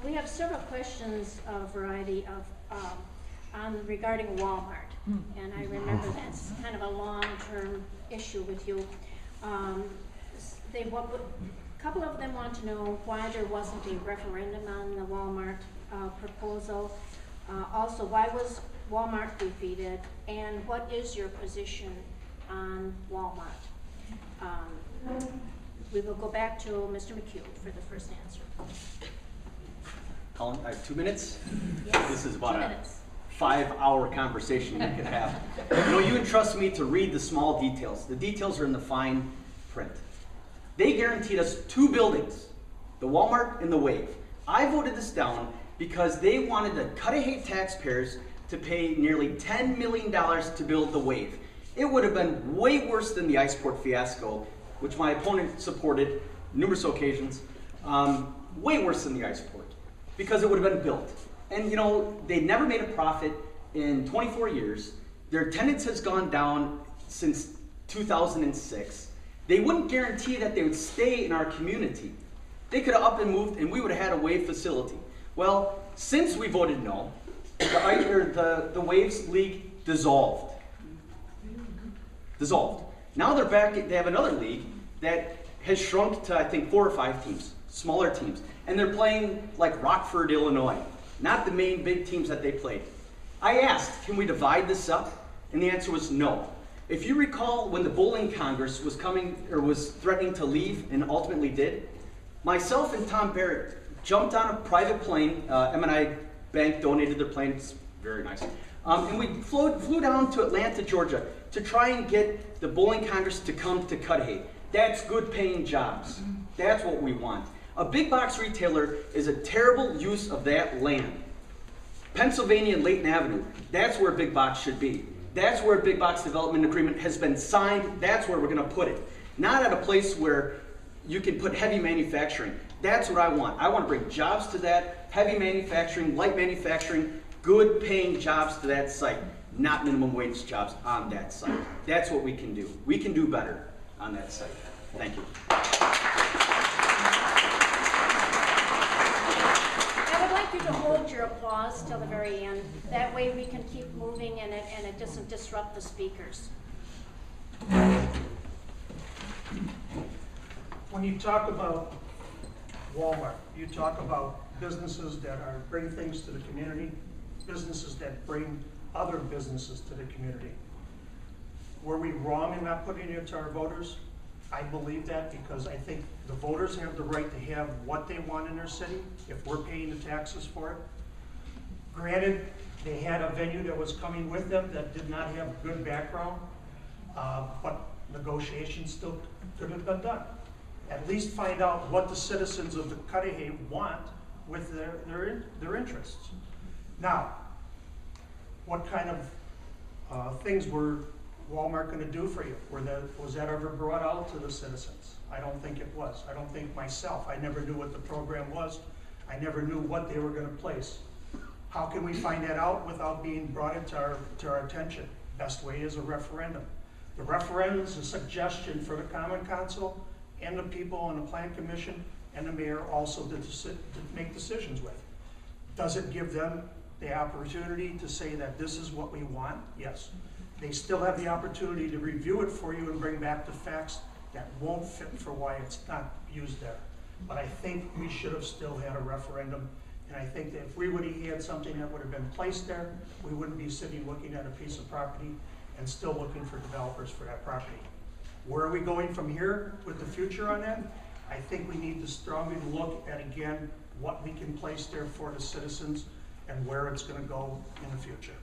We have several questions, a variety of, regarding Walmart. And I remember that's kind of a long-term issue with you. A couple of them want to know why there wasn't a referendum on the Walmart proposal. Also, why was Walmart defeated? And what is your position on Walmart? We will go back to Mr. McHugh for the first answer. Colin, I have 2 minutes. Yes, this is about 2 a minutes. 5-hour conversation we could have. You know, you entrust me to read the small details. The details are in the fine print. They guaranteed us 2 buildings, the Walmart and the Wave. I voted this down because they wanted the Cudahy taxpayers to pay nearly $10 million to build the Wave. It would have been way worse than the Iceport fiasco, which my opponent supported numerous occasions, way worse than the Iceport, because it would have been built. And you know, they never made a profit in 24 years. Their attendance has gone down since 2006. They wouldn't guarantee that they would stay in our community. They could have up and moved and we would have had a Wave facility. Well, since we voted no, the Waves League dissolved. Now they're back, they have another league that has shrunk to, I think, 4 or 5 teams, smaller teams. And they're playing like Rockford, Illinois, not the main big teams that they played. I asked, can we divide this up? And the answer was no. If you recall when the Bowling Congress was was threatening to leave and ultimately did, myself and Tom Barrett jumped on a private plane. M&I Bank donated their plane, it's very nice. And we flew down to Atlanta, Georgia to try and get the Bowling Congress to come to Cudahy. That's good paying jobs. That's what we want. A big box retailer is a terrible use of that land. Pennsylvania and Layton Avenue, that's where big box should be. That's where a big box development agreement has been signed. That's where we're going to put it. Not at a place where you can put heavy manufacturing. That's what I want. I want to bring jobs to that, heavy manufacturing, light manufacturing, good paying jobs to that site, not minimum wage jobs on that site. That's what we can do. We can do better on that site. Thank you. I would like you to hold your applause till the very end. That way we can keep moving and it doesn't disrupt the speakers. When you talk about Walmart, you talk about businesses that bring things to the community, businesses that bring other businesses to the community. Were we wrong in not putting it to our voters? I believe that because I think the voters have the right to have what they want in their city if we're paying the taxes for it. Granted, they had a venue that was coming with them that did not have good background, but negotiations still could have been done. At least find out what the citizens of the Cudahy want with their interests. Now, what kind of things were Walmart going to do for you? Was that ever brought out to the citizens? I don't think it was. I don't think myself. I never knew what the program was. I never knew what they were going to place. How can we find that out without being brought into our attention? Best way is a referendum. The referendum is a suggestion for the Common Council and the people on the Plan Commission and the mayor also to make decisions with. Does it give them the opportunity to say that this is what we want? Yes. They still have the opportunity to review it for you and bring back the facts that won't fit for why it's not used there. But I think we should have still had a referendum, and I think that if we would have had something that would have been placed there, we wouldn't be sitting looking at a piece of property and still looking for developers for that property. Where are we going from here with the future on that? I think we need to strongly look at, again, what we can place there for the citizens and where it's going to go in the future.